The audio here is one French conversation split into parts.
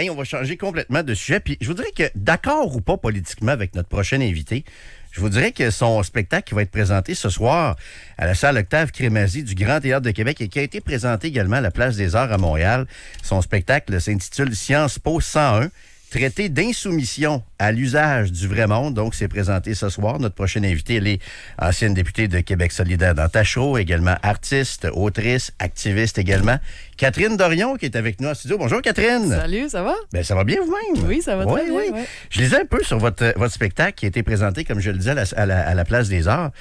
Hey, on va changer complètement de sujet. Puis je vous dirais que, d'accord ou pas politiquement avec notre prochain invité, je vous dirais que son spectacle qui va être présenté ce soir à la salle Octave Crémazie du Grand Théâtre de Québec et qui a été présenté également à la Place des Arts à Montréal, son spectacle s'intitule Sciences Po 101. Traité d'insoumission à l'usage du vrai monde. Donc, c'est présenté ce soir. Notre prochaine invitée, elle est ancienne députée de Québec solidaire dans Tachereau, également artiste, autrice, activiste également. Catherine Dorion qui est avec nous en studio. Bonjour, Catherine. Salut, ça va? Bien, ça va bien vous-même? Oui, ça va très bien. Oui. Je lisais un peu sur votre spectacle qui a été présenté, comme je le disais, à la Place des Arts.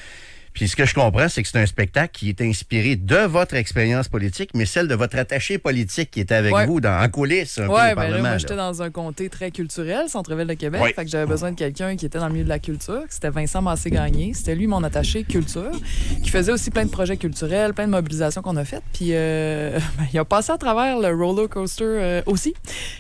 Puis ce que je comprends, c'est que c'est un spectacle qui est inspiré de votre expérience politique, mais celle de votre attaché politique qui était avec vous en coulisses un peu au Parlement. Moi, j'étais dans un comté très culturel, Centre-Ville de Québec. Fait que j'avais besoin de quelqu'un qui était dans le milieu de la culture. C'était Vincent Massé-Gagné. C'était lui, mon attaché culture, qui faisait aussi plein de projets culturels, plein de mobilisations qu'on a faites. Puis il a passé à travers le roller coaster aussi,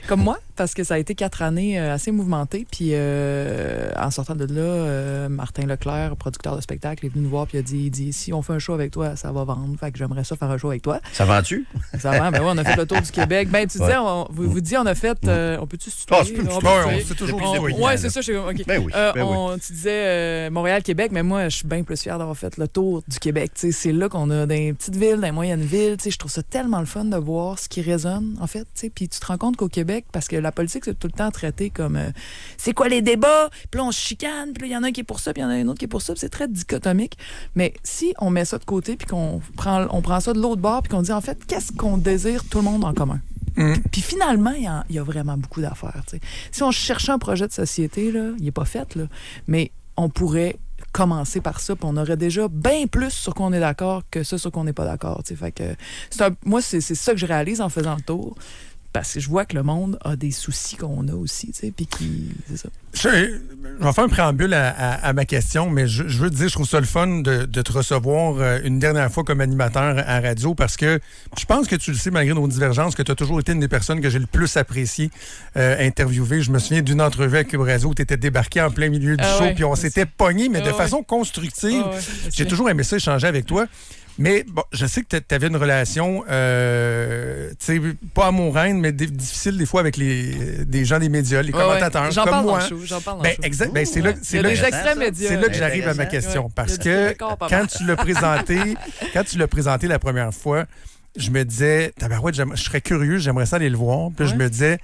comme moi, parce que ça a été 4 années assez mouvementées. Puis en sortant de là, Martin Leclerc, producteur de spectacle, est venu nous voir puis il dit si on fait un show avec toi, ça va vendre. Fait que j'aimerais ça faire un show avec toi. Ça vend-tu? Ça vend. Ben oui, on a fait le tour du Québec. Ben tu disais, vous dites, on a fait. On peut-tu se tutoyer? C'est toujours Oui, c'est ça. OK. Ben oui. Tu disais Montréal-Québec, mais moi, je suis bien plus fière d'avoir fait le tour du Québec. T'sais, c'est là qu'on a des petites villes, des moyennes villes. Je trouve ça tellement le fun de voir ce qui résonne, en fait. Puis tu te rends compte qu'au Québec, parce que la politique, c'est tout le temps traité comme c'est quoi les débats? Puis là, on se chicane. Puis là, il y en a un qui est pour ça, puis il y en a un autre qui est pour ça. Puis c'est très dichotomique. Mais si on met ça de côté, puis qu'on prend ça de l'autre bord, puis qu'on dit, en fait, qu'est-ce qu'on désire tout le monde en commun? Puis finalement, il y a vraiment beaucoup d'affaires. T'sais. Si on cherchait un projet de société, là, il n'est pas fait, là, mais on pourrait commencer par ça, puis on aurait déjà bien plus sur quoi on est d'accord que ça sur quoi on n'est pas d'accord. Fait que moi, c'est ça que je réalise en faisant le tour. Parce que je vois que le monde a des soucis qu'on a aussi, tu sais, puis c'est ça. Je vais faire un préambule à ma question, mais je veux te dire, je trouve ça le fun de te recevoir une dernière fois comme animateur à radio parce que je pense que tu le sais, malgré nos divergences, que tu as toujours été une des personnes que j'ai le plus apprécié interviewer. Je me souviens d'une entrevue avec Cube Radio où tu étais débarqué en plein milieu du show, puis on s'était pogné, mais de façon constructive. J'ai toujours aimé ça, échanger avec toi. Mais bon, je sais que tu avais une relation, pas amoureuse, mais difficile des fois avec des gens des médias, les commentateurs, j'en comme parle moi. Dans le show, j'en parle dans ben, le show. C'est là que j'arrive à ma question. Parce que quand tu l'as présenté la première fois, je me disais, tabarouette, je serais curieux, j'aimerais ça aller le voir. Puis je me disais,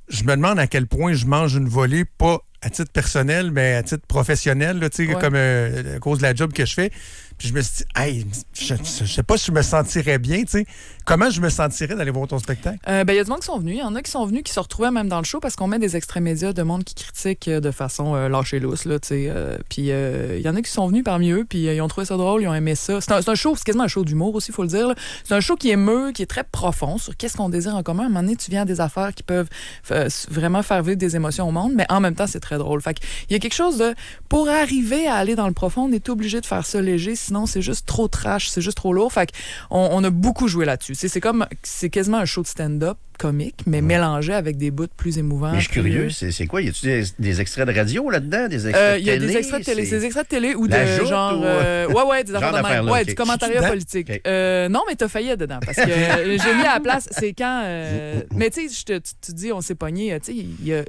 je me demande à quel point je mange une volée, pas à titre personnel, mais à titre professionnel, là, comme à cause de la job que je fais. Puis je me suis dit, hey, je sais pas si je me sentirais bien, tu sais. Comment je me sentirais d'aller voir ton spectacle? Il y a du monde qui sont venus. Il y en a qui sont venus, qui se retrouvaient même dans le show parce qu'on met des extraits médias de monde qui critique de façon lâchée lousse, là, tu sais. Puis il y en a qui sont venus parmi eux, puis ils ont trouvé ça drôle, ils ont aimé ça. C'est un show, c'est quasiment un show d'humour aussi, il faut le dire, là. C'est un show qui émeut, qui est très profond sur qu'est-ce qu'on désire en commun. À un moment donné, tu viens à des affaires qui peuvent vraiment faire vivre des émotions au monde, mais en même temps, c'est très drôle. Fait qu'il y a quelque chose de... Pour arriver à aller dans le profond, on est obligé de faire ça léger, sinon c'est juste trop trash, c'est juste trop lourd. Fait qu'on a beaucoup joué là-dessus. C'est quasiment un show de stand-up comique, mais mélangé avec des bouts plus émouvants. Mais je suis curieux, c'est quoi? Y a-tu des extraits de radio là-dedans? Des extraits de télé? Il y a des extraits de télé. C'est des extraits de télé ou la de joute, genre... des affaires de même. Ouais, du commentariat politique. Okay. Non, mais t'as failli être dedans. Parce que j'ai mis à la place, c'est quand... mais tu sais, tu dis, on s'est pogné, tu sais, il y a...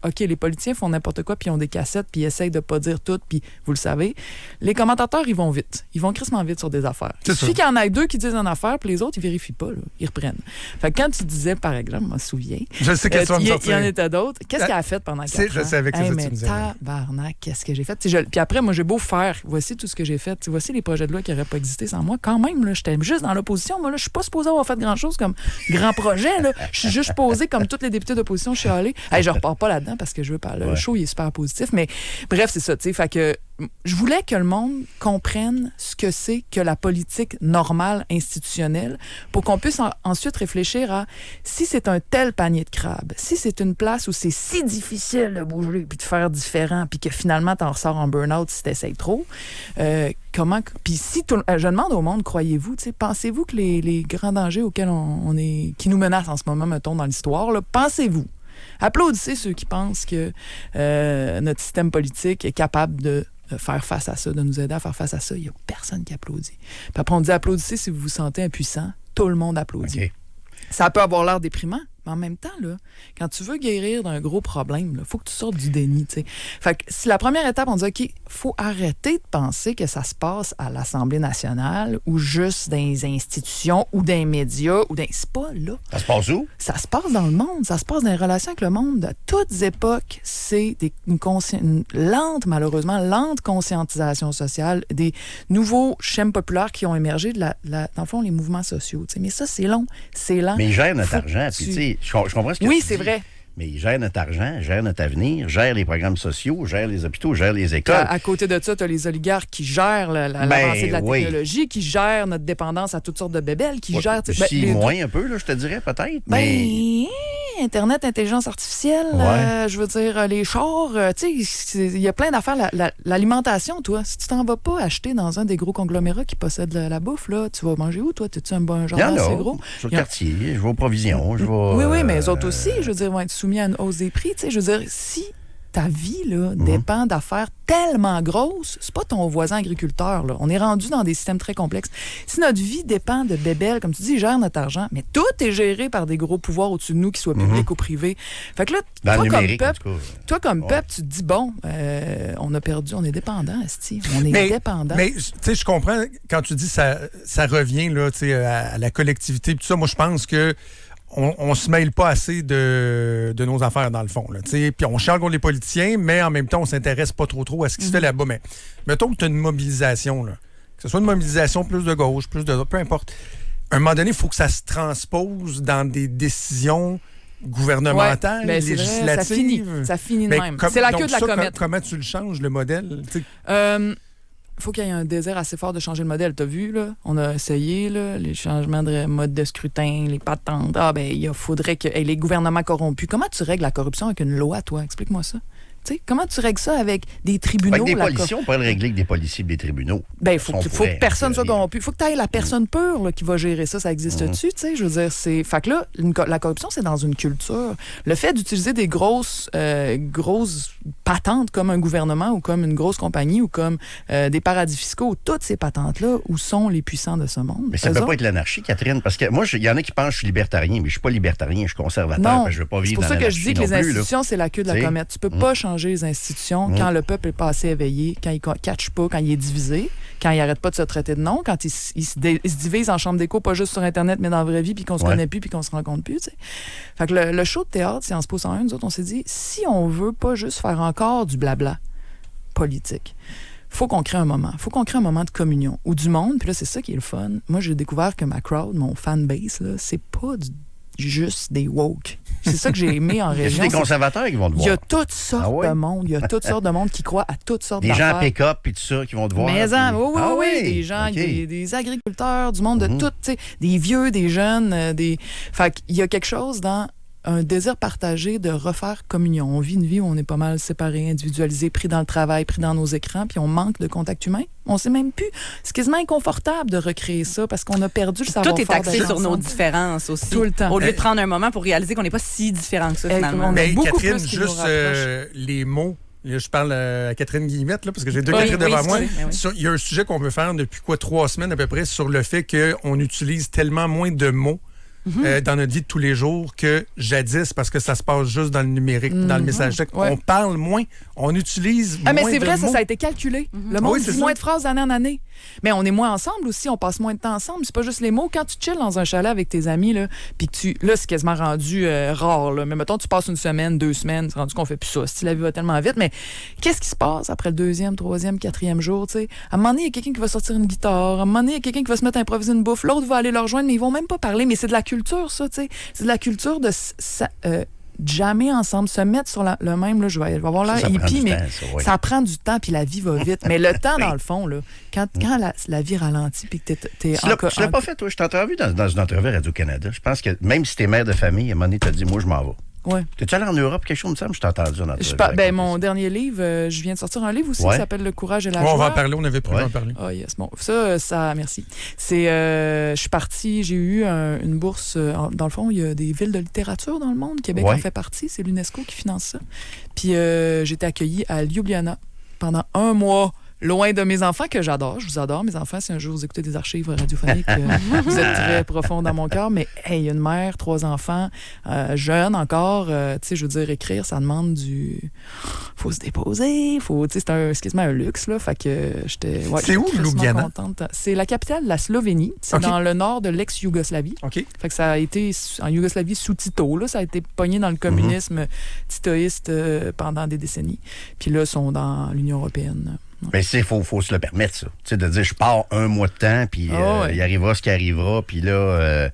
OK, les politiciens font n'importe quoi, puis ils ont des cassettes, puis ils essayent de pas dire tout, puis vous le savez. Les commentateurs, ils vont vite. Ils vont crissement vite sur des affaires. Il suffit qu'il y en ait 2 qui disent une affaire, puis les autres, ils vérifient pas, là. Ils reprennent. Fait que quand tu disais, par exemple, je m'en souviens, je sais qu'est-ce qu'on me sortir. Il y en était d'autres. Qu'est-ce qu'elle a fait pendant 4 ans? Je sais avec ça, mais tabarnak, qu'est-ce que j'ai fait? Puis après, moi, j'ai beau faire, voici tout ce que j'ai fait. Voici les projets de loi qui n'auraient pas existé sans moi. Quand même, là, j'étais juste dans l'opposition. Moi, là, je suis pas supposée avoir fait grand-chose comme grand projet, là. Je suis juste posée comme tous les députés d'opposition. Je suis allée. Hey, je repars pas là-dedans parce que je veux parler. Le show, il est super positif. Mais bref, c'est ça, tu sais. Fait que je voulais que le monde comprenne ce que c'est que la politique normale, institutionnelle, pour qu'on puisse ensuite réfléchir à si c'est un tel panier de crabes, si c'est une place où c'est si difficile de bouger puis de faire différent, puis que finalement, t'en ressors en burn-out si t'essayes trop, comment... Puis si je demande au monde, croyez-vous, tu sais, pensez-vous que les grands dangers auxquels on est... qui nous menacent en ce moment, mettons, dans l'histoire, là, pensez-vous? Applaudissez ceux qui pensent que notre système politique est capable de faire face à ça, de nous aider à faire face à ça. Il n'y a personne qui applaudit. Puis après, on dit applaudissez si vous vous sentez impuissant. Tout le monde applaudit. Okay. Ça peut avoir l'air déprimant, Mais en même temps, là, quand tu veux guérir d'un gros problème, il faut que tu sortes du déni. T'sais. Fait que si la première étape, on dit, OK, il faut arrêter de penser que ça se passe à l'Assemblée nationale ou juste dans les institutions ou dans les médias ou dans... C'est pas là. Ça se passe où? Ça se passe dans le monde. Ça se passe dans les relations avec le monde. À toutes époques, c'est une lente, malheureusement, lente conscientisation sociale, des nouveaux schèmes populaires qui ont émergé dans le fond, les mouvements sociaux. T'sais. Mais ça, c'est long, c'est lent. Mais ils gèrent notre argent. Puis, tu sais, je comprends ce que oui, tu c'est dis. vrai. Mais ils gèrent notre argent, gèrent notre avenir, gèrent les programmes sociaux, gèrent les hôpitaux, gèrent les écoles. À côté de ça, tu as les oligarques qui gèrent l'avancée de la technologie, qui gèrent notre dépendance à toutes sortes de bébelles, qui gèrent... moins un peu, là, je te dirais, peut-être. Internet, intelligence artificielle, je veux dire, les chars, tu sais, il y a plein d'affaires. L'alimentation, toi, si tu t'en vas pas acheter dans un des gros conglomérats qui possèdent la bouffe, là, tu vas manger où, toi? T'es-tu un bon genre assez gros? Sur le quartier, je vais aux provisions, je vais... Oui, mais les autres aussi, je veux dire, vont être soumis à une hausse des prix. Tu sais, je veux dire, si ta vie là, dépend d'affaires tellement grosses, c'est pas ton voisin agriculteur. Là. On est rendu dans des systèmes très complexes. Si notre vie dépend de bébelles, comme tu dis, ils gèrent notre argent, mais tout est géré par des gros pouvoirs au-dessus de nous, qu'ils soient publics ou privés. Fait que là, toi, comme peuple, tu te dis, bon, on a perdu, on est dépendant, esti. On est dépendant. Mais, tu sais, je comprends quand tu dis ça revient là, tu sais, à la collectivité. Tout ça, moi, je pense que on se mêle pas assez de nos affaires, dans le fond. Puis on charle contre les politiciens, mais en même temps, on s'intéresse pas trop à ce qui se fait là-bas. Mais mettons que tu as une mobilisation, là, que ce soit une mobilisation plus de gauche, plus de droite, peu importe. À un moment donné, il faut que ça se transpose dans des décisions gouvernementales, législatives. Ça finit de même. C'est la queue de la comète. Comment tu le changes, le modèle? Il faut qu'il y ait un désir assez fort de changer le modèle. T'as vu, là? On a essayé, là, les changements de mode de scrutin, les patentes. Il faudrait que... les gouvernements corrompus. Comment tu règles la corruption avec une loi, toi? Explique-moi ça. T'sais, comment tu règles ça avec des tribunaux? Avec des policiers, on pourrait le régler avec des policiers et des tribunaux. Il faut que personne soit corrompu. Il faut que tu ailles la personne pure là, qui va gérer ça. Ça existe-tu? Je veux dire, c'est... Fait que là, la corruption, c'est dans une culture. Le fait d'utiliser des grosses patentes comme un gouvernement ou comme une grosse compagnie ou comme des paradis fiscaux, toutes ces patentes-là, où sont les puissants de ce monde? Mais ça ne peut pas être l'anarchie, Catherine, parce que moi, il y en a qui pensent que je suis libertarien, mais je ne suis pas libertarien, je suis conservateur. Non, je veux pas vivre c'est pour ça que je dis que les institutions, plus, c'est la queue de la comète. Tu peux pas changer les institutions quand le peuple est pas assez éveillé, quand il ne catche pas, quand il est divisé, quand il n'arrête pas de se traiter de nom, quand il se divise en chambre d'écho, pas juste sur Internet, mais dans la vraie vie, puis qu'on se connaît plus, puis qu'on se rencontre plus. T'sais. Fait que le show de théâtre, c'est en se posant nous autres, on s'est dit, si on veut pas juste faire encore du blabla politique, faut qu'on crée un moment. Faut qu'on crée un moment de communion ou du monde. Puis là, c'est ça qui est le fun. Moi, j'ai découvert que ma crowd, mon fanbase, là, c'est pas juste des woke. C'est ça que j'ai aimé en région. Il y a des conservateurs qui vont te voir. Il y a toutes sortes de monde. Il y a toutes sortes de monde qui croient à toutes sortes d'affaires. Des gens pick-up et tout ça qui vont te voir. Mais oui. Des gens, des agriculteurs, du monde de tout, tu sais, des vieux, des jeunes, Fait qu'il y a quelque chose dans un désir partagé de refaire communion. On vit une vie où on est pas mal séparés, individualisés, pris dans le travail, pris dans nos écrans, puis on manque de contact humain. On sait même plus. C'est quasiment inconfortable de recréer ça parce qu'on a perdu le savoir-faire. Tout est axé sur nos différences aussi. Tout le temps. Au lieu de prendre un moment pour réaliser qu'on n'est pas si différents que ça, finalement. Mais beaucoup Catherine, plus juste les mots. Là, je parle à Catherine Guillemette, là, parce que j'ai deux Catherine devant moi. Il y a un sujet qu'on veut faire depuis 3 semaines à peu près sur le fait qu'on utilise tellement moins de mots dans notre vie de tous les jours que jadis, parce que ça se passe juste dans le numérique, dans le message texte. On parle moins, on utilise moins de mots. Mais c'est vrai, ça a été calculé. Le monde dit moins de phrases d'année en année. Mais on est moins ensemble aussi, on passe moins de temps ensemble. C'est pas juste les mots. Quand tu chilles dans un chalet avec tes amis, là, puis que là, c'est quasiment rendu rare. Là. Mais mettons, tu passes 1 semaine, 2 semaines, c'est rendu qu'on fait plus ça. Si la vie va tellement vite. Mais qu'est-ce qui se passe après le 2e, 3e, 4e jour? T'sais? À un moment donné, il y a quelqu'un qui va sortir une guitare. À un moment donné, il y a quelqu'un qui va se mettre à improviser une bouffe. L'autre va aller le rejoindre, mais ils vont même pas parler. Mais c'est de la culture, ça. T'sais. C'est de la culture de jammer ensemble, se mettre sur le même, là, je vais avoir l'air hippie, mais ça prend du temps, puis la vie va vite. Mais le temps, dans le fond, là, quand la vie ralentit, puis que t'es encore... Tu l'as pas fait, toi. Je t'ai entendu dans une entrevue à Radio-Canada. Je pense que même si t'es mère de famille, à un moment donné, t'as dit, moi, je m'en vais. Ouais. T'es-tu allé en Europe, quelque chose, me semble? Je t'ai entendu en entrevue. Mon dernier livre, je viens de sortir un livre aussi qui s'appelle Le courage et la joie. On va en parler, on avait prévu d'en parler. Oh yes, bon. Ça, merci. Je suis partie, j'ai eu une bourse. Dans le fond, il y a des villes de littérature dans le monde. Québec en fait partie. C'est l'UNESCO qui finance ça. Puis j'ai été accueillie à Ljubljana pendant 1 mois. Loin de mes enfants que j'adore. Je vous adore, mes enfants. Si un jour vous écoutez des archives radiophoniques, vous êtes très profond dans mon cœur. Mais hey, une mère, 3 enfants, jeunes encore. Tu sais, je veux dire, écrire, ça demande du... Faut se déposer. C'est quasiment un luxe, là. Fait que j'étais... C'est où, Ljubljana? Contente. C'est la capitale de la Slovénie. C'est dans le nord de l'ex-Yougoslavie. OK. Fait que ça a été en Yougoslavie sous Tito. Là. Ça a été pogné dans le communisme titoïste pendant des décennies. Puis là, ils sont dans l'Union européenne. Mais il faut se le permettre, ça. T'sais, de dire, je pars un mois de temps, puis il arrivera ce qui arrivera, puis là,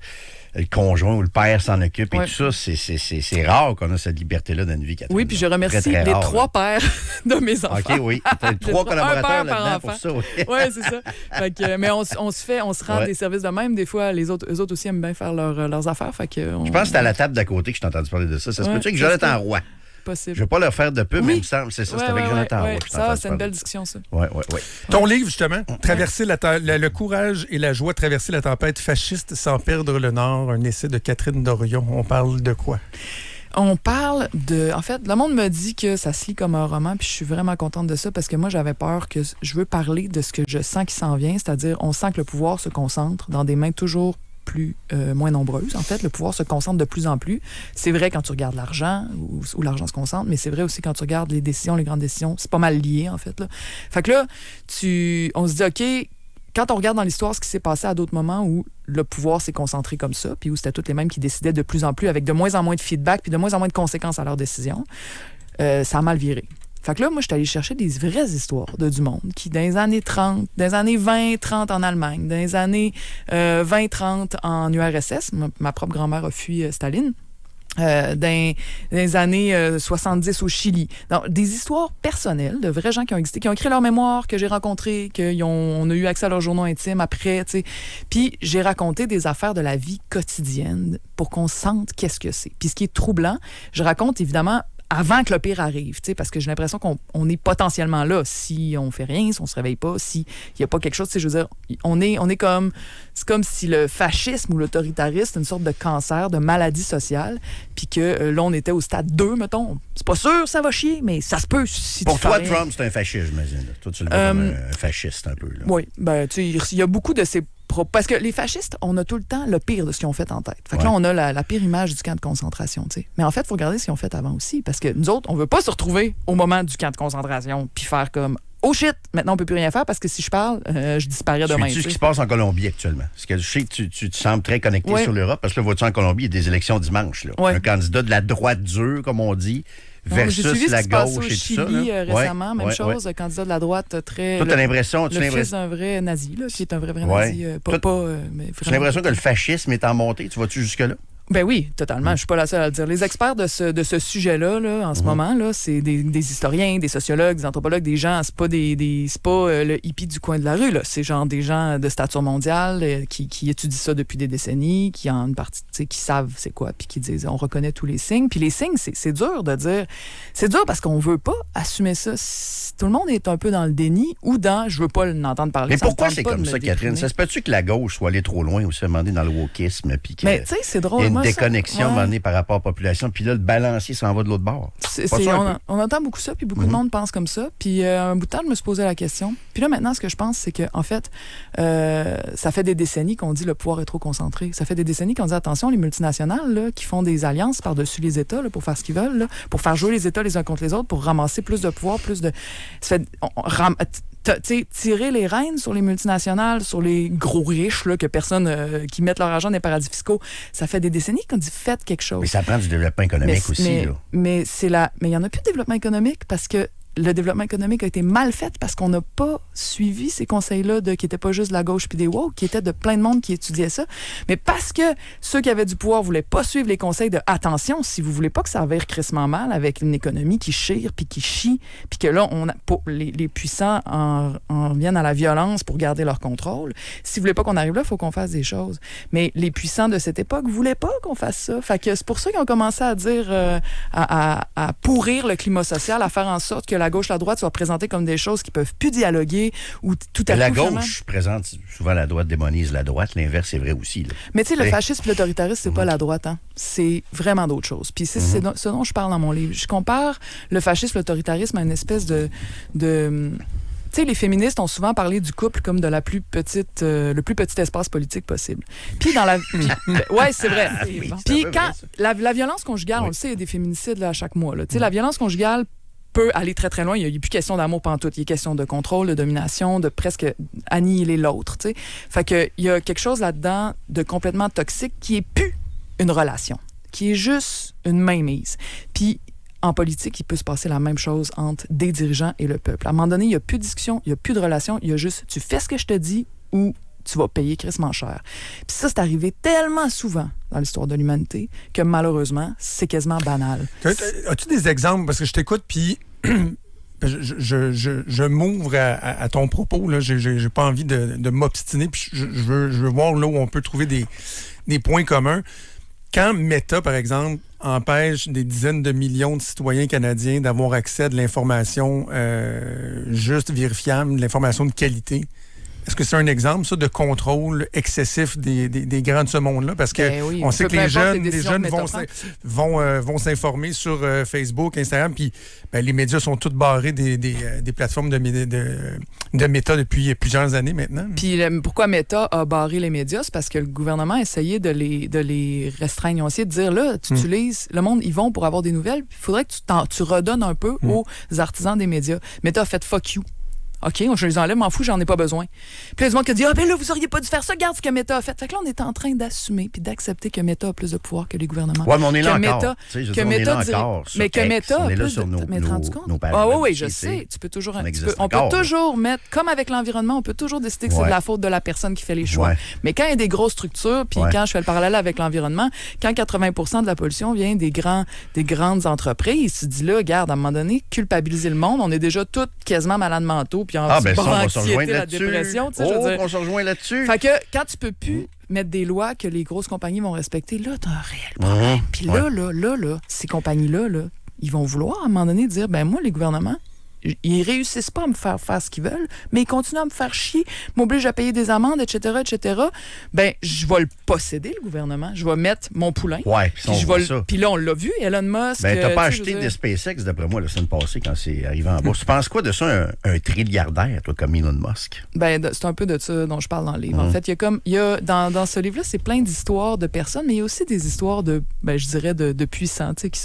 le conjoint ou le père s'en occupe et tout ça. C'est rare qu'on a cette liberté-là dans une vie, Catherine. Oui, puis je remercie très, très les rare, 3 pères de mes enfants. OK, oui. T'as 3 collaborateurs là-dedans pour ça. Oui, c'est ça. Fait que, mais on se rend des services de même. Des fois, eux autres aussi aiment bien faire leurs affaires. Fait que je pense que c'est à la table d'à côté que je t'ai entendu parler de ça. Ça se peut-tu que Jonathan Roy? Possible. Je ne vais pas leur faire de pub, mais il me semble c'est ça. C'est avec Jonathan Roy. Ça, c'est une belle discussion, ça. Oui. Ton livre, justement, Traverser le courage et la joie de traverser la tempête fasciste sans perdre le Nord, un essai de Catherine Dorion. On parle de quoi? On parle de... En fait, le monde me dit que ça se lit comme un roman, puis je suis vraiment contente de ça, parce que moi, j'avais peur que... Je veux parler de ce que je sens qui s'en vient, c'est-à-dire, on sent que le pouvoir se concentre dans des mains toujours moins nombreuses. En fait, le pouvoir se concentre de plus en plus. C'est vrai quand tu regardes l'argent, où l'argent se concentre, mais c'est vrai aussi quand tu regardes les décisions, les grandes décisions. C'est pas mal lié, en fait. Là. Fait que là, on se dit, OK, quand on regarde dans l'histoire ce qui s'est passé à d'autres moments où le pouvoir s'est concentré comme ça, puis où c'était tous les mêmes qui décidaient de plus en plus avec de moins en moins de feedback puis de moins en moins de conséquences à leurs décisions, ça a mal viré. Fait que là, moi, je suis allée chercher des vraies histoires du monde qui, dans les années 30, dans les années 20-30 en Allemagne, dans les années 20-30 en URSS, ma propre grand-mère a fui Staline, dans les années 70 au Chili. Donc, des histoires personnelles de vrais gens qui ont existé, qui ont écrit leurs mémoires, que j'ai rencontrés, on a eu accès à leurs journaux intimes après, tu sais. Puis j'ai raconté des affaires de la vie quotidienne pour qu'on sente qu'est-ce que c'est. Puis ce qui est troublant, je raconte évidemment avant que le pire arrive, parce que j'ai l'impression qu'on est potentiellement là si on fait rien, si on se réveille pas, s'il n'y a pas quelque chose, je veux dire, on est comme, c'est comme si le fascisme ou l'autoritarisme, c'est une sorte de cancer, de maladie sociale, puis que là, on était au stade 2, mettons. C'est pas sûr, ça va chier, mais ça se peut si pour tu toi, fais Trump, c'est un fasciste, j'imagine. Toi, tu le vois comme un fasciste un peu. Là. Oui, ben, tu sais, il y a beaucoup de ces... Parce que les fascistes, on a tout le temps le pire de ce qu'ils ont fait en tête. Fait que là, on a la pire image du camp de concentration, tu sais. Mais en fait, il faut regarder ce qu'ils ont fait avant aussi. Parce que nous autres, on veut pas se retrouver au moment du camp de concentration puis faire comme « Oh shit! Maintenant, on peut plus rien faire parce que si je parle, je disparais demain. » Sais-tu ce qui se passe en Colombie actuellement? Parce que je sais que tu te sembles très connecté sur l'Europe. Parce que là, vois-tu, en Colombie, il y a des élections dimanche. Là. Un candidat de la droite dure, comme on dit, versus la gauche et tout ça. J'ai suivi récemment, même chose, candidat de la droite très... Toi, t'as l'impression... Le fils d'un vrai nazi, là, qui est un vrai nazi. Tu as l'impression que le fascisme est en montée? Tu vas-tu jusque-là? Ben oui, totalement. Je suis pas la seule à le dire. Les experts de ce sujet-là, en ce moment, là, c'est des historiens, des sociologues, des anthropologues, des gens. C'est pas le hippie du coin de la rue. Là. C'est genre des gens de stature mondiale qui étudient ça depuis des décennies, qui en une partie, qui savent c'est quoi, puis qui disent on reconnaît tous les signes. Puis les signes, c'est dur de dire. C'est dur parce qu'on veut pas assumer ça. Tout le monde est un peu dans le déni ou dans je veux pas l'entendre parler. Mais pourquoi c'est comme ça, Catherine? Ça se peut-tu que la gauche soit allée trop loin ou se demander dans le wokisme? Mais tu sais, c'est drôle. Une déconnexion menée par rapport à la population, puis là, le balancier s'en va de l'autre bord. On entend beaucoup ça, puis beaucoup de monde pense comme ça. Puis un bout de temps, je me suis posé la question. Puis là, maintenant, ce que je pense, c'est que en fait, ça fait des décennies qu'on dit le pouvoir est trop concentré. Ça fait des décennies qu'on dit attention, les multinationales là, qui font des alliances par-dessus les États là, pour faire ce qu'ils veulent, là, pour faire jouer les États les uns contre les autres, pour ramasser plus de pouvoir, plus de... tirer les rênes sur les multinationales, sur les gros riches là, que personne qui mettent leur argent dans les paradis fiscaux, ça fait des décennies qu'on dit faites quelque chose. Mais ça prend du développement économique aussi. Mais il n'y en a plus de développement économique parce que le développement économique a été mal fait parce qu'on n'a pas suivi ces conseils-là qui n'étaient pas juste de la gauche puis des woke, qui étaient de plein de monde qui étudiait ça. Mais parce que ceux qui avaient du pouvoir ne voulaient pas suivre les conseils de « Attention, si vous ne voulez pas que ça vire crissement mal avec une économie qui chire puis qui chie, puis que là, les puissants en viennent à la violence pour garder leur contrôle. Si vous ne voulez pas qu'on arrive là, il faut qu'on fasse des choses. » Mais les puissants de cette époque ne voulaient pas qu'on fasse ça. Fait que c'est pour ça qu'ils ont commencé à dire, à pourrir le climat social, à faire en sorte que la gauche, la droite soient présentées comme des choses qui peuvent plus dialoguer ou tout à coup. La gauche présente souvent la droite démonise la droite, l'inverse c'est vrai aussi. Là. Mais tu sais, le fascisme et l'autoritarisme, c'est pas la droite, hein. C'est vraiment d'autres choses. Puis c'est ce dont je parle dans mon livre. Je compare le fascisme et l'autoritarisme à une espèce de sais, les féministes ont souvent parlé du couple comme de le plus petit espace politique possible. Puis dans la... ouais, c'est vrai. Puis quand la violence conjugale, on le sait, il y a des féminicides là, à chaque mois. Tu sais, la violence conjugale peut aller très, très loin. Il n'y a plus question d'amour pantoute. Il est question de contrôle, de domination, de presque annihiler l'autre. Tu sais. Fait que il y a quelque chose là-dedans de complètement toxique qui est plus une relation, qui est juste une mainmise. Puis en politique, il peut se passer la même chose entre des dirigeants et le peuple. À un moment donné, il n'y a plus de discussion, il n'y a plus de relation, il y a juste tu fais ce que je te dis ou tu vas payer crissement cher. Puis ça, c'est arrivé tellement souvent dans l'histoire de l'humanité que malheureusement, c'est quasiment banal. As-tu des exemples? Parce que je t'écoute, puis je m'ouvre à ton propos. Là. J'ai pas envie de m'obstiner, puis je veux voir là où on peut trouver des points communs. Quand Meta, par exemple, empêche des dizaines de millions de citoyens canadiens d'avoir accès à de l'information juste, vérifiable, de l'information de qualité, est-ce que c'est un exemple, ça, de contrôle excessif des grands de ce monde-là? Parce que on sait que les jeunes vont s'informer sur Facebook, Instagram, puis les médias sont tous barrés des plateformes de Meta depuis plusieurs années maintenant. Puis pourquoi Meta a barré les médias? C'est parce que le gouvernement a essayé de les restreindre. Ils ont essayé de dire, là, tu utilises... Le monde, ils vont pour avoir des nouvelles. Il faudrait que tu redonnes un peu aux artisans des médias. Meta a fait « fuck you ». OK, je les enlève, m'en fous, j'en ai pas besoin. Puis là, il y a du monde qui a dit, ben là, vous auriez pas dû faire ça, regarde ce que Meta a fait. Fait que là, on est en train d'assumer puis d'accepter que Meta a plus de pouvoir que les gouvernements. Ouais, mais on est là Meta, encore. On est là encore. Mais que Meta on a est là plus sur de... nos pages. Ah oui, je sais. Tu peux toujours... On peut toujours mettre... Comme avec l'environnement, on peut toujours décider que c'est de la faute de la personne qui fait les choix. Mais quand il y a des grosses structures, puis quand je fais le parallèle avec l'environnement, quand 80% de la pollution vient des grandes entreprises, tu te dis là, regarde, à un moment donné, culpabiliser le monde, on est déjà tous quasiment malades mentaux, puis la dépression, tu sais, je veux dire. On se rejoint là-dessus. Fait que quand tu peux plus mettre des lois que les grosses compagnies vont respecter, là, t'as un réel problème. Puis là, ces compagnies-là, ils vont vouloir, à un moment donné, dire, ben moi, les gouvernements, ils réussissent pas à me faire ce qu'ils veulent, mais ils continuent à me faire chier, m'obligent à payer des amendes, etc., etc. Ben, je vais le posséder, le gouvernement. Je vais mettre mon poulain. Ouais, puis là, on l'a vu, Elon Musk. Ben, t'as pas acheté des SpaceX, d'après moi, la semaine passée, quand c'est arrivé en bourse. Tu penses quoi de ça, un trilliardaire, toi, comme Elon Musk? Ben, c'est un peu de ça dont je parle dans le livre. En fait, dans ce livre-là, c'est plein d'histoires de personnes, mais il y a aussi des histoires je dirais, de puissants, tu sais, qui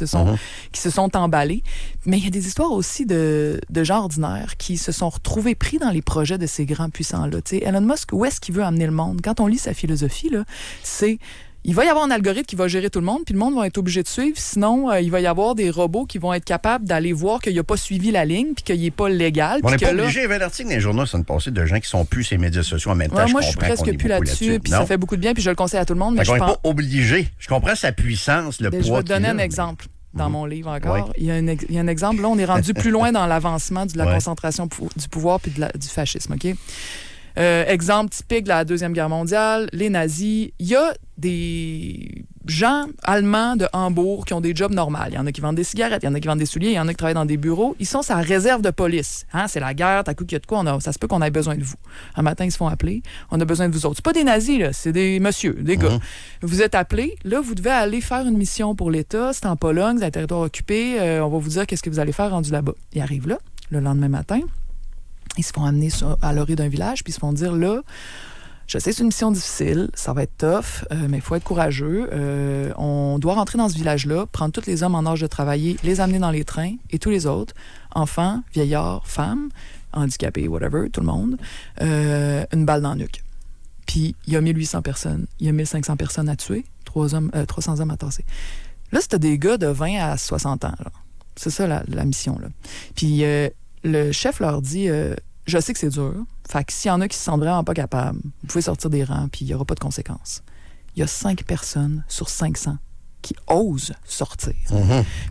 se sont emballés. Mais il y a des histoires aussi de gens ordinaires qui se sont retrouvés pris dans les projets de ces grands puissants-là. T'sais, Elon Musk, où est-ce qu'il veut amener le monde? Quand on lit sa philosophie, là, c'est... Il va y avoir un algorithme qui va gérer tout le monde, puis le monde va être obligé de suivre. Sinon, il va y avoir des robots qui vont être capables d'aller voir qu'il n'a pas suivi la ligne, puis qu'il n'est pas légal. On n'est pas obligé. Il y avait un article dans les journaux la semaine passée de gens qui sont plus sur les médias sociaux en même temps. Moi, je suis presque plus là-dessus, puis ça fait beaucoup de bien, puis je le conseille à tout le monde. Mais on n'est pas obligé. Je comprends sa puissance, le poids. Je vais te donner un exemple. Dans mon livre encore. Il y a un exemple. Là, on est rendu plus loin dans l'avancement de la concentration du pouvoir puis du fascisme. OK? Exemple typique de la Deuxième Guerre mondiale, les nazis. Il y a des gens allemands de Hambourg qui ont des jobs normaux. Il y en a qui vendent des cigarettes, il y en a qui vendent des souliers, il y en a qui travaillent dans des bureaux. Ils sont sa réserve de police. C'est la guerre, t'as coup qu'il y a de quoi, ça se peut qu'on ait besoin de vous. Un matin, ils se font appeler, on a besoin de vous autres. C'est pas des nazis, là, c'est des messieurs, des gars. Vous êtes appelés, là, vous devez aller faire une mission pour l'État, c'est en Pologne, c'est un territoire occupé, on va vous dire qu'est-ce que vous allez faire rendu là-bas. Ils arrivent là, le lendemain matin, ils se font amener à l'orée d'un village, puis ils se font dire, là, je sais, c'est une mission difficile, ça va être tough, mais il faut être courageux. On doit rentrer dans ce village-là, prendre tous les hommes en âge de travailler, les amener dans les trains, et tous les autres, enfants, vieillards, femmes, handicapés, whatever, tout le monde, une balle dans le nuque. Puis il y a 1800 personnes, il y a 1500 personnes à tuer, 300 hommes à tasser. Là, c'était des gars de 20 à 60 ans. Là. C'est ça la mission. Là. Puis le chef leur dit... je sais que c'est dur. Fait que s'il y en a qui se sentent vraiment pas capables, vous pouvez sortir des rangs, puis il n'y aura pas de conséquences. Il y a 5 personnes sur 500 qui osent sortir.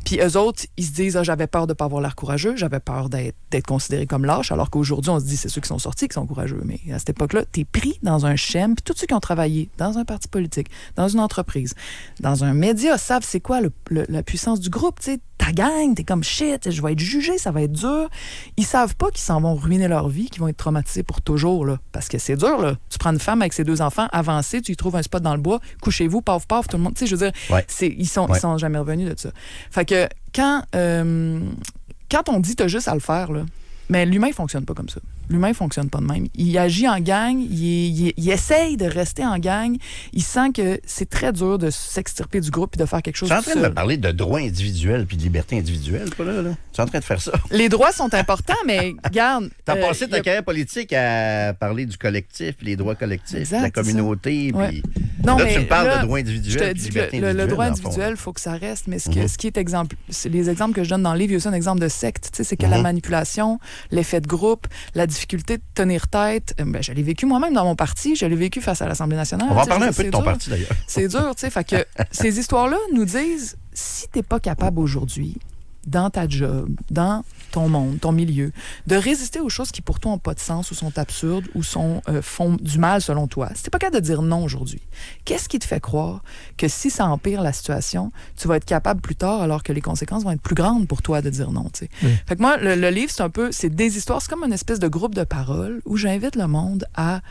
Puis eux autres, ils se disent, j'avais peur de ne pas avoir l'air courageux, j'avais peur d'être considéré comme lâche, alors qu'aujourd'hui, on se dit, c'est ceux qui sont sortis qui sont courageux. Mais à cette époque-là, t'es pris dans un chem, puis tous ceux qui ont travaillé dans un parti politique, dans une entreprise, dans un média, savent c'est quoi la puissance du groupe, tu sais. Ta gang, t'es comme shit, je vais être jugé, ça va être dur. Ils savent pas qu'ils s'en vont ruiner leur vie, qu'ils vont être traumatisés pour toujours, là. Parce que c'est dur, là. Tu prends une femme avec ses 2 enfants, avancée, tu y trouves un spot dans le bois, couchez-vous, paf, paf, tout le monde. Tu sais, je veux dire, ils sont jamais revenus de ça. Fait que quand on dit t'as juste à le faire, là, Mais l'humain ne fonctionne pas comme ça. L'humain ne fonctionne pas de même. Il agit en gang, il essaye de rester en gang, il sent que c'est très dur de s'extirper du groupe et de faire quelque chose. Tu es en train de me parler de droits individuels puis de liberté individuelle, toi, là? Tu es en train de faire ça? Les droits sont importants, mais regarde... T'as passé ta carrière politique à parler du collectif, les droits collectifs, la communauté, puis... Non, là, mais tu me parles là, de droits individuels. Je te dis que le droit individuel, il faut que ça reste, mais ce qui est exemple, les exemples que je donne dans le livre, il y a aussi un exemple de secte, c'est que la manipulation, l'effet de groupe, la difficulté de tenir tête, je l'ai vécu moi-même dans mon parti, je l'ai vécu face à l'Assemblée nationale. On va en parler un peu de ton parti, d'ailleurs. C'est dur, tu sais, fait que ces histoires-là nous disent, si t'es pas capable aujourd'hui, dans ta job, dans ton monde, ton milieu, de résister aux choses qui pour toi n'ont pas de sens ou sont absurdes ou font du mal selon toi. Si tu n'es pas capable de dire non aujourd'hui, qu'est-ce qui te fait croire que si ça empire la situation, tu vas être capable plus tard alors que les conséquences vont être plus grandes pour toi de dire non, tu sais. Fait que moi, le livre, c'est des histoires, c'est comme une espèce de groupe de paroles où j'invite le monde à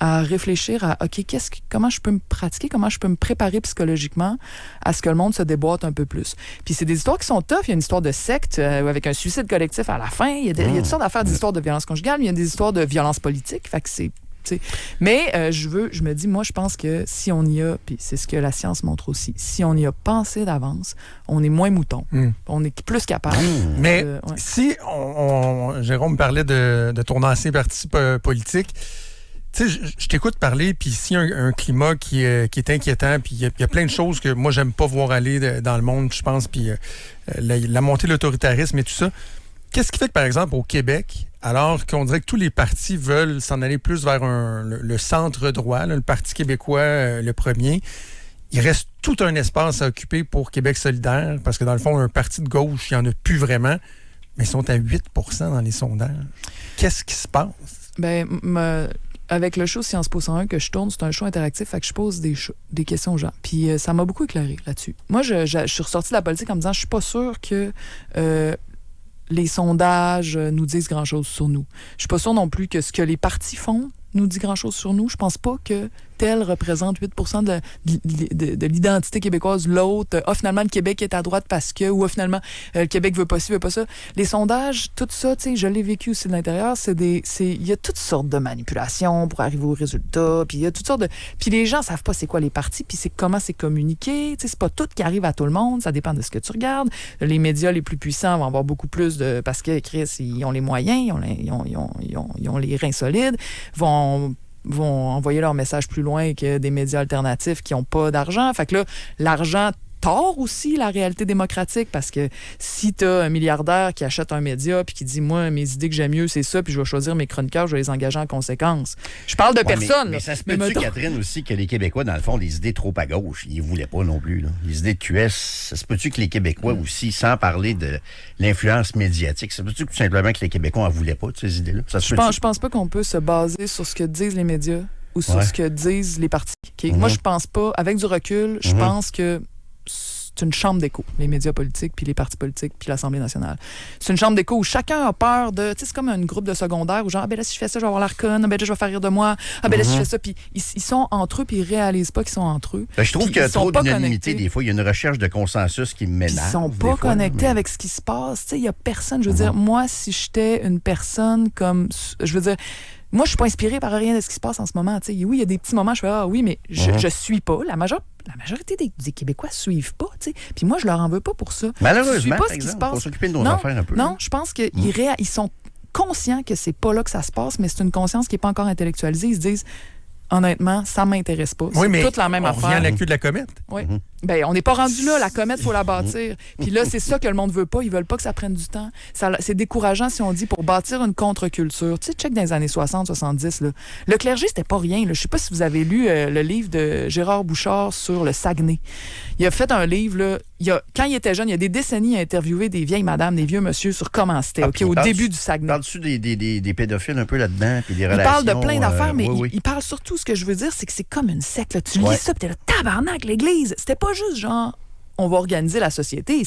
réfléchir à, OK, comment je peux me pratiquer, comment je peux me préparer psychologiquement à ce que le monde se déboîte un peu plus. Puis c'est des histoires qui sont tough. Il y a une histoire de secte avec un suicide collectif à la fin. Il y a toutes sortes d'affaires, des histoires de violence conjugale, mais il y a des histoires de violence politique. Fait que c'est... Mais je me dis, moi, je pense que si on y a, puis c'est ce que la science montre aussi, si on y a pensé d'avance, on est moins mouton. On est plus capable. Mais si Jérôme parlait de ton ancien parti politique, tu sais, je t'écoute parler, puis s'il y a un climat qui est inquiétant, puis il y a plein de choses que moi, j'aime pas voir aller dans le monde, je pense, puis la montée de l'autoritarisme et tout ça. Qu'est-ce qui fait que, par exemple, au Québec, alors qu'on dirait que tous les partis veulent s'en aller plus vers le centre droit, là, le Parti québécois, le premier, il reste tout un espace à occuper pour Québec solidaire, parce que dans le fond, un parti de gauche, il n'y en a plus vraiment, mais ils sont à 8 % dans les sondages. Qu'est-ce qui se passe? Avec le show Sciences Po 101 que je tourne, c'est un show interactif, fait que je pose des questions aux gens. Puis ça m'a beaucoup éclairé là-dessus. Moi, je suis ressortie de la politique en me disant, je suis pas sûre que les sondages nous disent grand-chose sur nous. Je suis pas sûre non plus que ce que les partis font nous dit grand-chose sur nous. Je pense pas que tel représente 8 % de l'identité québécoise. L'autre, finalement, le Québec est à droite parce que, ou finalement, le Québec veut pas ci, veut pas ça. Les sondages, tout ça, tu sais, je l'ai vécu aussi de l'intérieur, il y a toutes sortes de manipulations pour arriver au résultat, puis il y a toutes sortes de... Puis les gens savent pas c'est quoi les partis, puis c'est comment c'est communiqué, tu sais, c'est pas tout qui arrive à tout le monde, ça dépend de ce que tu regardes. Les médias les plus puissants vont avoir beaucoup plus de... Parce que, Chris, ils ont les moyens, ils ont les reins solides, vont envoyer leur message plus loin que des médias alternatifs qui n'ont pas d'argent. Fait que là, l'argent tord aussi la réalité démocratique, parce que si tu as un milliardaire qui achète un média puis qui dit, moi, mes idées que j'aime mieux, c'est ça, puis je vais choisir mes chroniqueurs, je vais les engager en conséquence. Je parle de personne. Mais ça se peut-tu, Catherine, aussi, que les Québécois, dans le fond, les idées trop à gauche, ils ne voulaient pas non plus. Là. Les idées de QS, ça se peut-tu que les Québécois aussi, sans parler de l'influence médiatique, ça se peut-tu tout simplement que les Québécois n'en voulaient pas de ces idées-là? Je pense pas qu'on peut se baser sur ce que disent les médias ou sur ce que disent les partis. Okay? Moi, je pense pas, avec du recul, je pense que c'est une chambre d'écho, les médias politiques, puis les partis politiques, puis l'Assemblée nationale. C'est une chambre d'écho où chacun a peur de... Tu sais, c'est comme un groupe de secondaire où genre, là, si je fais ça, je vais avoir l'air conne. Là, je vais faire rire de moi. Là, si je fais ça, puis ils sont entre eux, puis ils réalisent pas qu'ils sont entre eux. Je trouve qu'il y a trop d'unanimité, des fois. Il y a une recherche de consensus qui m'énerve. Ils sont pas connectés avec ce qui se passe. Tu sais, il y a personne... Je veux dire, moi, si j'étais une personne comme... Je veux dire... Moi, je suis pas inspirée par rien de ce qui se passe en ce moment. T'sais. Oui, il y a des petits moments, je fais « oui, mais je suis pas. » La majorité des Québécois suivent pas. T'sais. Puis moi, je leur en veux pas pour ça. Malheureusement, pas par exemple, pour s'occuper de nos affaires un peu. Non, je pense qu'ils ils sont conscients que c'est pas là que ça se passe, mais c'est une conscience qui est pas encore intellectualisée. Ils se disent « Honnêtement, ça m'intéresse pas. » C'est toute la même affaire. On revient à la queue de la comète. Oui. Ben, on n'est pas rendu là. La comète, il faut la bâtir. Puis là, c'est ça que le monde veut pas. Ils veulent pas que ça prenne du temps. C'est décourageant si on dit pour bâtir une contre-culture. Tu sais, check dans les années 60, 70. Là. Le clergé, c'était pas rien. Là. Je sais pas si vous avez lu le livre de Gérard Bouchard sur le Saguenay. Il a fait un livre, là, quand il était jeune, il y a des décennies, il a interviewé des vieilles madames, des vieux monsieur sur comment c'était, au début du Saguenay. Parles-tu des pédophiles un peu là-dedans, puis des relations? Il parle de plein d'affaires, mais il parle surtout, ce que je veux dire, c'est que c'est comme une secte. Là. Tu lis ça, puis t'es là, tabarnak, l'Église. C'était pas juste genre on va organiser la société.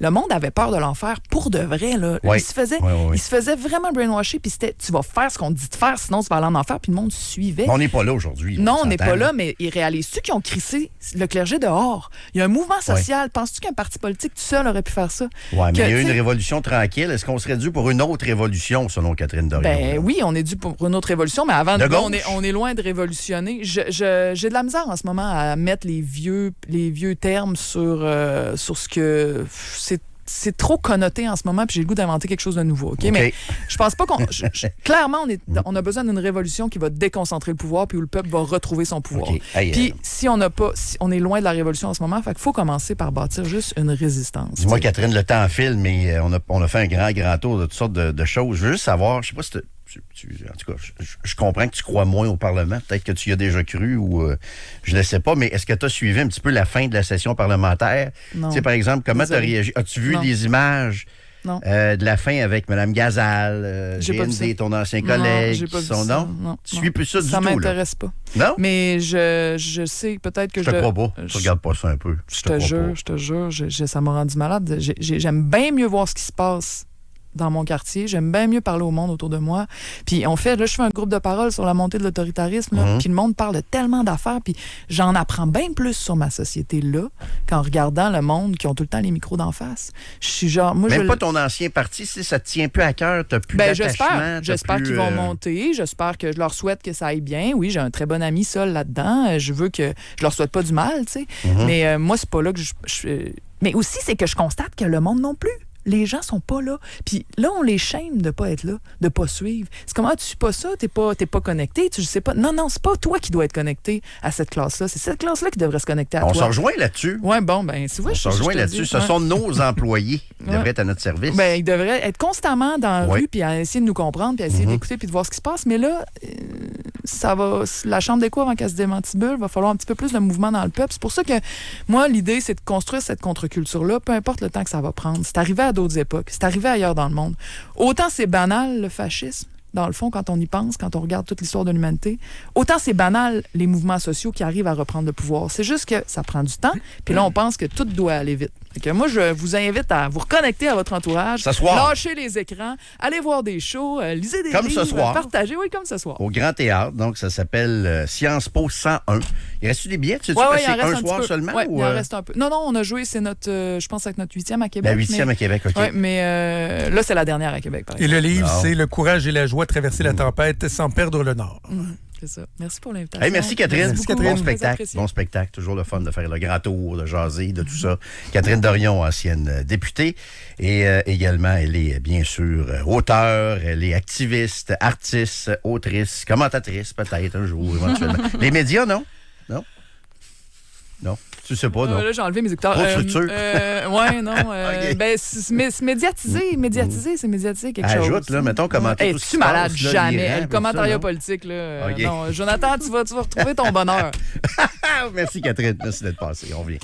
Le monde avait peur de l'enfer pour de vrai. Là. Oui. Il se faisait vraiment brainwasher, puis c'était tu vas faire ce qu'on te dit de faire, sinon tu vas aller en enfer, puis le monde suivait. Mais on n'est pas là aujourd'hui. Non, on n'est pas là, mais ils réalisent-tu qu'ils ont crissé le clergé dehors? Il y a un mouvement social. Penses-tu qu'un parti politique tout seul aurait pu faire ça? Oui, mais il y a eu une révolution tranquille. Est-ce qu'on serait dû pour une autre révolution, selon Catherine Dorion? Ben oui, on est dû pour une autre révolution, mais avant on est loin de révolutionner. J'ai de la misère en ce moment à mettre les vieux termes sur ce que c'est trop connoté en ce moment, puis j'ai le goût d'inventer quelque chose de nouveau. OK? Mais je pense pas qu'on... Clairement, on a besoin d'une révolution qui va déconcentrer le pouvoir, puis où le peuple va retrouver son pouvoir. Puis si on est loin de la révolution en ce moment, fait qu'il faut commencer par bâtir juste une résistance. Dis-moi, Catherine, le temps file, mais on a fait un grand tour de toutes sortes de choses. Je veux juste savoir, je sais pas si en tout cas, je comprends que tu crois moins au Parlement. Peut-être que tu y as déjà cru ou je ne le sais pas, mais est-ce que tu as suivi un petit peu la fin de la session parlementaire? Non. Tu sais, par exemple, comment tu as réagi? As-tu vu les images de la fin avec Mme Gazal, GND, ton ancien collègue? J'ai pas vu ça. Non. Tu suis plus ça du tout? Ça m'intéresse pas. Non? Mais je sais peut-être que je te crois pas. Tu regardes pas ça un peu. Je te jure, ça m'a rendu malade. J'aime bien mieux voir ce qui se passe dans mon quartier. J'aime bien mieux parler au monde autour de moi. Puis là, je fais un groupe de parole sur la montée de l'autoritarisme, puis le monde parle de tellement d'affaires, puis j'en apprends bien plus sur ma société là qu'en regardant le monde qui ont tout le temps les micros d'en face. Je suis genre... Moi, même pas ton ancien parti, si ça te tient plus à cœur, t'as plus d'attachement. J'espère qu'ils vont monter. J'espère que je leur souhaite que ça aille bien. Oui, j'ai un très bon ami seul là-dedans. Je veux que... Je leur souhaite pas du mal, tu sais. Mais moi, c'est pas là que Mais aussi, c'est que je constate que le monde non plus. Les gens sont pas là. Puis là, on les shame de pas être là, de pas suivre. C'est comment tu suis pas ça? T'es pas connecté, tu sais pas. Non, c'est pas toi qui dois être connecté à cette classe-là. C'est cette classe-là qui devrait se connecter à toi. On se rejoint là-dessus. Oui, bon, ben c'est vrai. On se rejoint là-dessus. Ce sont nos employés qui devraient être à notre service. Ben, ils devraient être constamment dans la rue, puis à essayer de nous comprendre, puis à essayer d'écouter, puis de voir ce qui se passe. Mais là, ça va... La chambre d'écho, avant qu'elle se démantibule, va falloir un petit peu plus de mouvement dans le peuple. C'est pour ça que, moi, l'idée, c'est de construire cette contre-culture-là, peu importe le temps que ça va prendre. C'est arrivé à d'autres époques. C'est arrivé ailleurs dans le monde. Autant c'est banal, le fascisme, dans le fond, quand on y pense, quand on regarde toute l'histoire de l'humanité, autant c'est banal, les mouvements sociaux qui arrivent à reprendre le pouvoir. C'est juste que ça prend du temps, puis là, on pense que tout doit aller vite. Moi, je vous invite à vous reconnecter à votre entourage, lâcher les écrans, aller voir des shows, lisez des livres, ce soir, partagez, comme ce soir. Au Grand Théâtre, donc ça s'appelle Sciences Po 101. Il reste des billets? Tu sais, il c'est en reste un soir seulement? Oui, il en reste un peu. Non, on a joué, c'est notre, je pense, avec notre 8e à Québec. La 8e à Québec, OK. Oui, mais là, c'est la dernière à Québec, par exemple. Et le livre, c'est Le courage et la joie de traverser la tempête sans perdre le nord. C'est ça. Merci pour l'invitation. Hey, merci Catherine. Merci Catherine. Bon spectacle. Toujours le fun de faire le grand tour, de jaser, de tout ça. Catherine Dorion, ancienne députée. Et également, elle est bien sûr auteure, elle est activiste, artiste, autrice, commentatrice peut-être un jour éventuellement. Les médias, non? Non? Non? Tu sais pas, non? Là, j'ai enlevé mes écouteurs. Ouais, non. Okay. Ben, c'est médiatisé, c'est médiatisé quelque chose. Ajoute, là, mettons, commenter tout ce qui se malade, passe, jamais. Le commentariat ça, politique, là. Okay. Non, Jonathan, tu vas retrouver ton bonheur. Merci, Catherine. Merci d'être passée. On vient.